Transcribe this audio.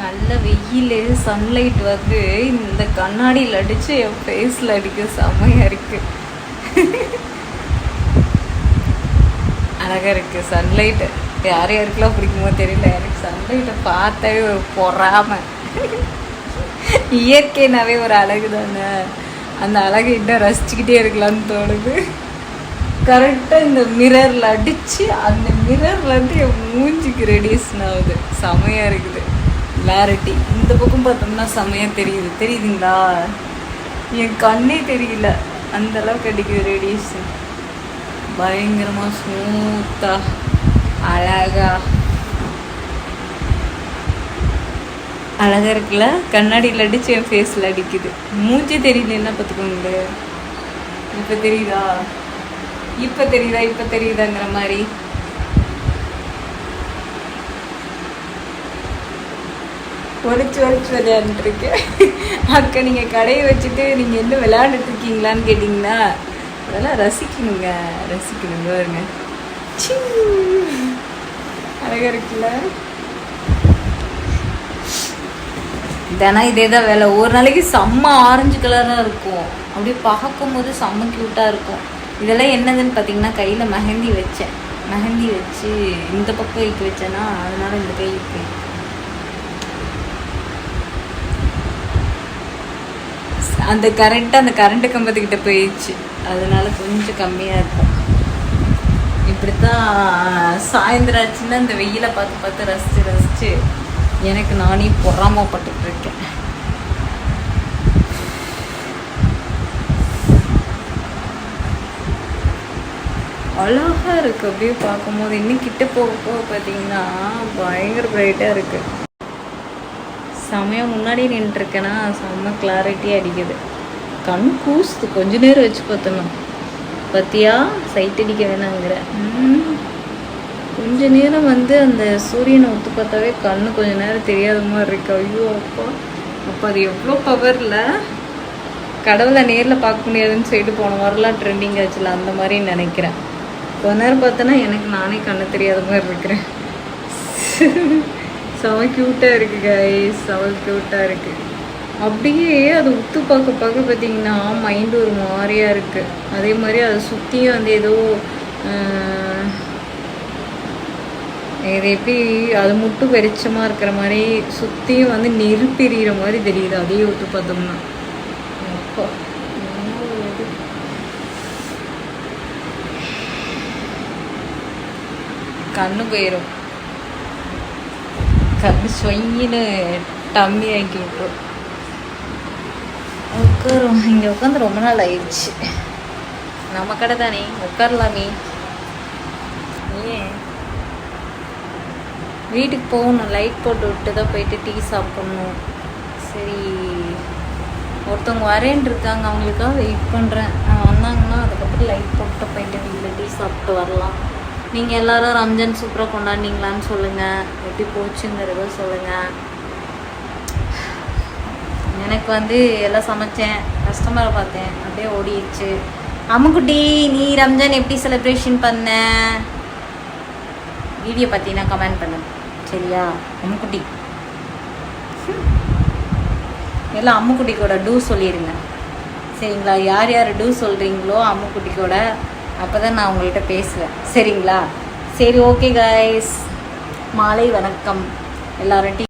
நல்ல வெயில் சன்லைட் வந்து இந்த கண்ணாடியில் அடித்து என் ஃபேஸில் அடிக்க செம்மையாக இருக்குது. அழகாக இருக்குது சன்லைட்டு. யார் யாருக்கெல்லாம் பிடிக்குமோ தெரியல, எனக்கு சன்லைட்டை பார்த்தாவே ஒரு பொறாமை. இயற்கைனாவே ஒரு அழகு தானே, அந்த அழகை இன்னும் ரசிச்சுக்கிட்டே இருக்கலாம்னு தோணுது. கரெக்டாக இந்த மிரரில் அடித்து அந்த மிரர்லேருந்து என் மூஞ்சிக்கு ரேடியேஷன் ஆகுது. செமையாக இருக்குது கிளாரிட்டி. இந்த பக்கம் பார்த்தோம்னா செமையாக தெரியுதுங்களா? என் கண்ணே தெரியல, அந்த அளவுக்கு அடிக்குது ரேடியேஷன். பயங்கரமாக ஸ்மூத்தாக அழகாக இருக்குல்ல? கண்ணாடியில் அடித்து என் ஃபேஸில் அடிக்குது. மூஞ்சி தெரியுது என்ன பார்த்துக்கோங்க. இப்போ தெரியுதாங்கிற மாதிரி. ஒழிச்சு விளையாண்டுருக்கேன். அக்கா நீங்கள் கடையை வச்சுட்டு நீங்கள் என்ன விளையாண்டுட்டு இருக்கீங்களான்னு கேட்டிங்கன்னா, அதெல்லாம் ரசிக்கணுங்க வருங்க. அழகாக இருக்குல்ல? தினம் இதே தான் வேலை. ஒரு நாளைக்கு செம்ம ஆரஞ்சு கலராக இருக்கும், அப்படியே பார்க்கும் போது செம்ம க்யூட்டாக இருக்கும். இதெல்லாம் என்னதுன்னு பார்த்தீங்கன்னா, கையில் மெஹந்தி வச்சு இந்த பக்கம் கைக்கு வச்சேன்னா அதனால இந்த கைக்கு அந்த கரண்ட்டு கம்பத்துக்கிட்ட போயிடுச்சு, அதனால கொஞ்சம் கம்மியாக இருக்கும். இப்படித்தான் சாயந்தரம் ஆச்சுன்னா இந்த வெயிலை பார்த்து ரசித்து எனக்கு நானே பொறாமப்பட்டுட்டு இருக்கேன். அழகாக இருக்குது அப்படியே பார்க்கும்போது. இன்னும் கிட்ட போக பார்த்தீங்கன்னா பயங்கர பிரைட்டாக இருக்குது. செமையாக முன்னாடி நின்றுருக்கேன்னா செம்ம கிளாரிட்டியாக அடிக்குது. கண் கூசுது. கொஞ்ச நேரம் வச்சு பார்த்தோம் பற்றியா சைட் அடிக்க வேணாங்கிற. கொஞ்ச நேரம் வந்து அந்த சூரியனை ஒத்து பார்த்தாவே கண்ணு கொஞ்ச நேரம் தெரியாத மாதிரி இருக்கு. ஐயோ அப்போ அது எவ்வளோ பவரில். கடவுளை நேரில் பார்க்க முடியாதுன்னு சொல்லிட்டு போன வாரம்லாம் ட்ரெண்டிங் ஆச்சுல, அந்த மாதிரி நினைக்கிறேன். கொஞ்ச நேரம் பார்த்தோன்னா எனக்கு நானே கண்ணு தெரியாத மாதிரி இருக்கிறேன். செம க்யூட்டாக இருக்குது கைஸ், செம க்யூட்டாக இருக்குது. அப்படியே அது உத்து பார்க்க பார்த்தீங்கன்னா மைண்டு ஒரு மாதிரியாக இருக்குது. அதே மாதிரி அதை சுற்றியும் வந்து ஏதோ இது எப்படி அது மட்டும் வெறிச்சமாக இருக்கிற மாதிரி சுற்றியும் வந்து நெருப்பெறிகிற மாதிரி தெரியுது அதையே உத்து பார்த்தோம்னா. அப்போ கண்ணு போயிடும், கண்ணு ஸ்வயின்னு டம்மி ஆக்கி விட்டுரும். உட்காரும். இங்கே உட்காந்து ரொம்ப நாள் ஆயிடுச்சு. நம்ம கடை தானே, உட்காரலாமே. ஏன் வீட்டுக்கு போகணும், லைட் போட்டு விட்டு தான் போயிட்டு டீ சாப்பிட்ணும். சரி, ஒருத்தவங்க வரேன்னு இருக்காங்க, அவங்களுக்காக வெயிட் பண்ணுறேன். வந்தாங்கன்னா அதுக்கப்புறம் லைட் போட்டு போயிட்டு வீட்டில் டீ சாப்பிட்டு வரலாம். நீங்கள் எல்லோரும் ரம்ஜான் சூப்பராக கொண்டாடினீங்களான்னு சொல்லுங்கள், எப்படி போச்சுங்கிறத சொல்லுங்கள். எனக்கு வந்து எல்லாம் சமைச்சேன், கஸ்டமரை பார்த்தேன், அப்படியே ஓடிடுச்சு. அம்முக்குட்டி, நீ ரம்ஜான் எப்படி செலிப்ரேஷன் பண்ண? வீடியோ பார்த்தீங்கன்னா கமெண்ட் பண்ணுங்க சரியா? அம்முக்குட்டி எல்லாம் அம்முக்குட்டி கூட டூ சொல்லிடுங்க சரிங்களா? யார் யார் டூ சொல்கிறீங்களோ அம்முக்குட்டி கூட, அப்போ தான் நான் உங்கள்கிட்ட பேசுவேன் சரிங்களா? சரி, ஓகே கைஸ், மாலை வணக்கம் எல்லாரும்.